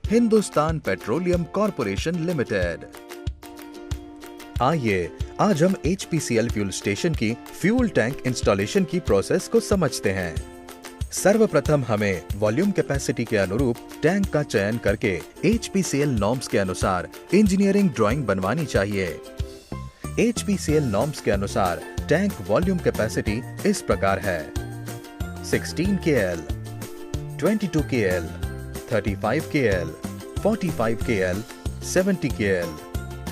Hindustan petroleum corporation limited. आइए आज हम HPCL फ्यूल स्टेशन की फ्यूल टैंक इंस्टॉलेशन की प्रोसेस को समझते हैं। सर्वप्रथम हमें वॉल्यूम कैपेसिटी के अनुरूप टैंक का चयन करके HPCL नॉर्म्स के अनुसार इंजीनियरिंग ड्राइंग बनवानी चाहिए। HPCL नॉर्म्स के अनुसार टैंक वॉल्यूम कैपेसिटी इस प्रकार है: 16 KL, 22 KL, 35 KL, 45 KL, 70 KL।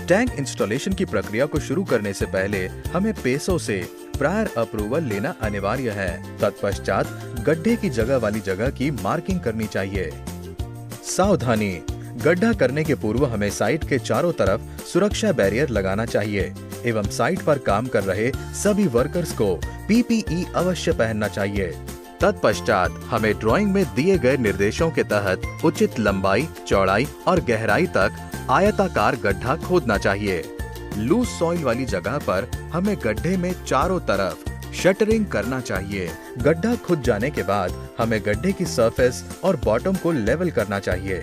Tank installation की प्रक्रिया को शुरू करने से पहले हमें पेसो से प्रायर अप्रूवल लेना अनिवार्य है। तत्पश्चात गड्ढे की जगह वाली जगह की मार्किंग करनी चाहिए। सावधानी, गड्ढा करने के पूर्व हमें साइट के चारों तरफ सुरक्षा बैरियर लगाना चाहिए एवं साइट पर काम कर रहे सभी वर्कर्स को PPE अवश्य पहनना चाहिए। तत्पश्चात हमें ड्राइंग में दिए गए निर्देशों के तहत उचित लंबाई, चौड़ाई और गहराई तक आयताकार गड्ढा खोदना चाहिए। लूज सॉइल वाली जगह पर हमें गड्ढे में चारों तरफ शटरिंग करना चाहिए। गड्ढा खुद जाने के बाद हमें गड्ढे की सरफेस और बॉटम को लेवल करना चाहिए।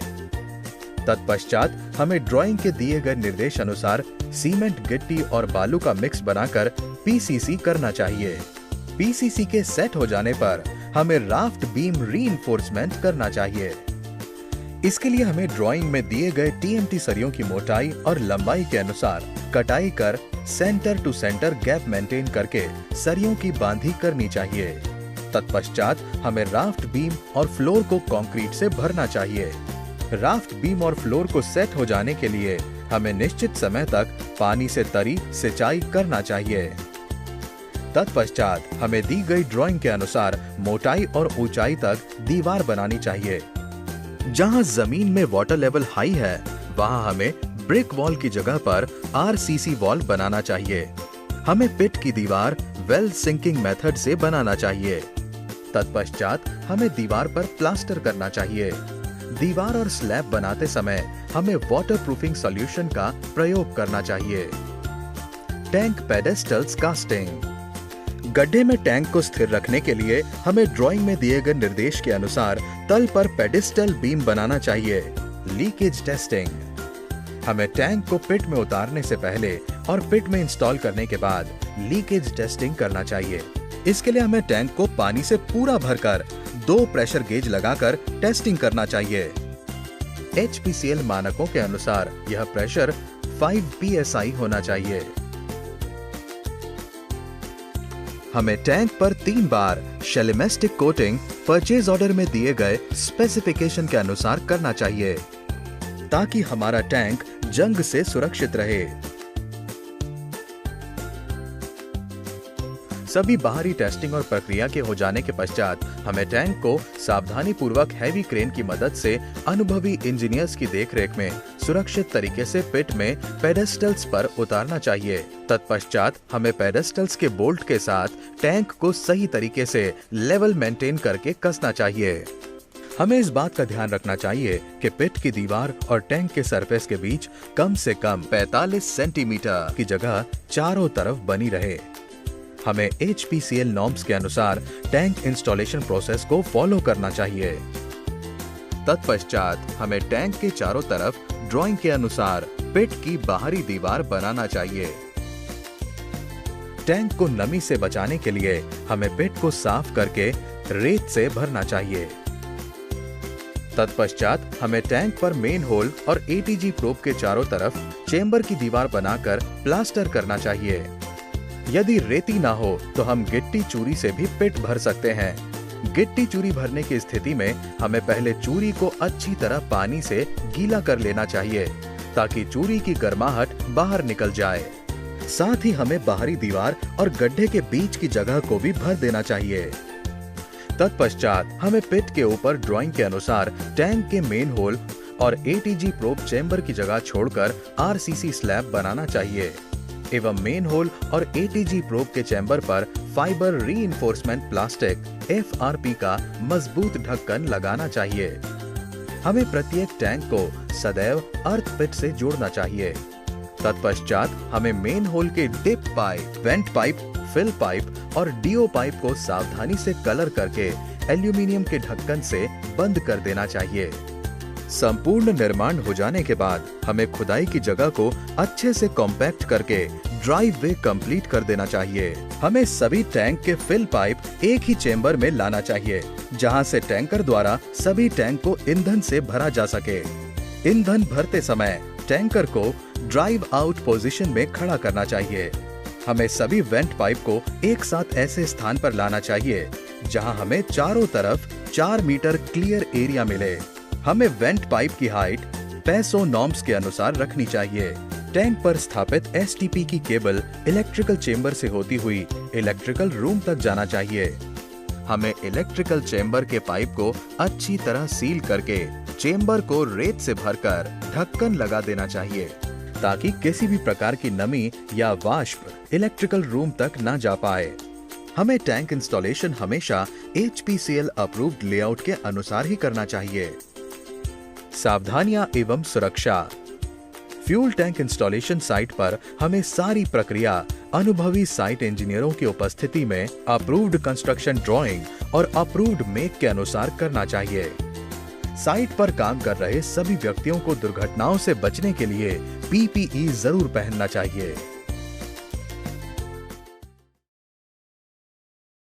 तत्पश्चात हमें ड्राइंग के दिए गए निर्देश अनुसार सीमेंट, गिट्टी और बालू का मिक्स बनाकर PCC करना चाहिए। PCC के सेट हो जाने पर हमें राफ्ट बीम रीइंफोर्समेंट करना चाहिए। इसके लिए हमें ड्राइंग में दिए गए TMT सरियों की मोटाई और लंबाई के अनुसार कटाई कर center to center gap maintain करके सरियों की बांधी करनी चाहिए। तत्पश्चात हमें राफ्ट बीम और फ्लोर को कंक्रीट से भरना चाहिए। राफ्ट बीम और फ्लोर को सेट हो जाने के लिए हमें निश्चित समय तक पानी से तरी सिंचाई करना चाहिए। तत्पश्चात हमें दी गई ड्राइंग के अनुसार मोटाई और ऊंचाई तक दीवार बनानी चाहिए। जहां जमीन में वाटर लेवल हाई है, वहां हमें ब्रिक वॉल की जगह पर RCC वॉल बनाना चाहिए। हमें पिट की दीवार वेल सिंकिंग मेथड से बनाना चाहिए। तत्पश्चात हमें दीवार पर प्लास्टर करना चाहिए। दीवार और स्लैब बनाते समय हमें वाटरप्रूफिंग सॉल्यूशन का प्रयोग करना चाहिए। टैंक पेडेस्टल्स कास्टिंग, गड्ढे में टैंक को स्थिर रखने के लिए हमें ड्राइंग में दिए गए निर्देश के अनुसार तल पर पेडिस्टल बीम बनाना चाहिए। लीकेज टेस्टिंग, हमें टैंक को पिट में उतारने से पहले और पिट में इंस्टॉल करने के बाद लीकेज टेस्टिंग करना चाहिए। इसके लिए हमें टैंक को पानी से पूरा भरकर 2 प्रेशर गेज लगाकर टेस्टिंग करना चाहिए। HPCL मानकों के अनुसार यह प्रेशर 5 PSI होना चाहिए। हमें टैंक पर 3 बार शेलिमेस्टिक कोटिंग परचेज ऑर्डर में दिए गए स्पेसिफिकेशन के अनुसार करना चाहिए ताकि हमारा टैंक जंग से सुरक्षित रहे। सभी बाहरी टेस्टिंग और प्रक्रिया के हो जाने के पश्चात हमें टैंक को सावधानी पूर्वक हैवी क्रेन की मदद से अनुभवी इंजीनियर्स की देखरेख में सुरक्षित तरीके से पिट में पेडेस्टल्स पर उतारना चाहिए। तत्पश्चात हमें पेडेस्टल्स के बोल्ट के साथ टैंक को सही तरीके से लेवल मेंटेन करके कसना चाहिए। हमें इस बात का ध्यान रखना चाहिए कि पिट की दीवार और टैंक के सरफेस के बीच कम से कम 45 सेंटीमीटर की जगह चारों तरफ बनी रहे। हमें HPCL नॉर्म्स के अनुसार टैंक इंस्टॉलेशन प्रोसेस को फॉलो करना चाहिए। तत्पश्चात हमें टैंक के चारों तरफ ड्राइंग के अनुसार पिट की बाहरी दीवार बनाना चाहिए। टैंक को नमी से बचाने के लिए हमें पिट को साफ करके रेत से भरना चाहिए। तत्पश्चात हमें टैंक पर मेन होल और ATG प्रोब के चारों तरफ चेंबर की दीवार बनाकर प्लास्टर करना चाहिए। यदि रेती ना हो तो हम गिट्टी चूरी से भी पिट भर सकते हैं। गिट्टी चूरी भरने की स्थिति में हमें पहले चूरी को अच्छी तरह पानी से गीला कर लेना चाहिए ताकि चूरी की गर्माहट बाहर निकल जाए। साथ ही हमें बाहरी दीवार और गड्ढे के बीच की जगह को भी भर देना चाहिए। तत्पश्चात हमें पिट के ऊपर ड्राइंग के अनुसार टैंक के मेन होल और ATG प्रोब चेंबर की जगह छोड़कर RCC स्लैब बनाना चाहिए एवं मेन होल और ATG प्रोब के चैम्बर पर फाइबर रीइंफोर्समेंट प्लास्टिक FRP का मजबूत ढक्कन लगाना चाहिए। हमें प्रत्येक टैंक को सदैव अर्थ पिट से जोड़ना चाहिए। तत्पश्चात हमें मेन होल के dip pipe, vent pipe, fill pipe और DO पाइप को सावधानी से कलर करके एल्यूमीनियम के ढक्कन से बंद कर देना चाहिए। संपूर्ण निर्माण हो जाने के बाद हमें खुदाई की जगह को अच्छे से कॉम्पैक्ट करके ड्राइव वे कंप्लीट कर देना चाहिए। हमें सभी टैंक के फिल पाइप एक ही चेंबर में लाना चाहिए, जहां से टैंकर द्वारा सभी टैंक को ईंधन से भरा जा सके। ईंधन भरते समय टैंकर को ड्राइव आउट पोजीशन में खड़ा करना चाहिए। हमें सभी वेंट पाइप को एक साथ ऐसे स्थान पर लाना चाहिए जहां हमें चारों तरफ 4 मीटर क्लियर एरिया मिले। हमें वेंट पाइप की हाइट पैसो नॉर्म्स के अनुसार रखनी चाहिए। टैंक पर स्थापित एसटीपी की केबल इलेक्ट्रिकल चेंबर से होती हुई इलेक्ट्रिकल रूम तक जाना चाहिए। हमें इलेक्ट्रिकल चेंबर के पाइप को अच्छी तरह सील करके चेंबर को रेत से भरकर ढक्कन लगा देना चाहिए, ताकि किसी भी प्रकार की नमी या वाष्प इलेक्ट्रिकल रूम तक न जा पाए। हमें टैंक इंस्टॉलेशन हमेशा HPCL अप्रूव्ड लेआउट के अनुसार ही करना चाहिए। सावधानियां एवं सुरक्षा। फ्यूल टैंक इंस्टॉलेशन साइट पर हमें सारी प्रक्रिया अनुभवी साइट इंजीनियरों की उपस्थिति में अप्रूव्ड कंस्ट्रक्शन ड्राइंग और अप्रूव्ड मेक के अनुसार करना चाहिए। साइट पर काम कर रहे सभी व्यक्तियों को दुर्घटनाओं से बचने के लिए PPE जरूर पहनना चाहिए।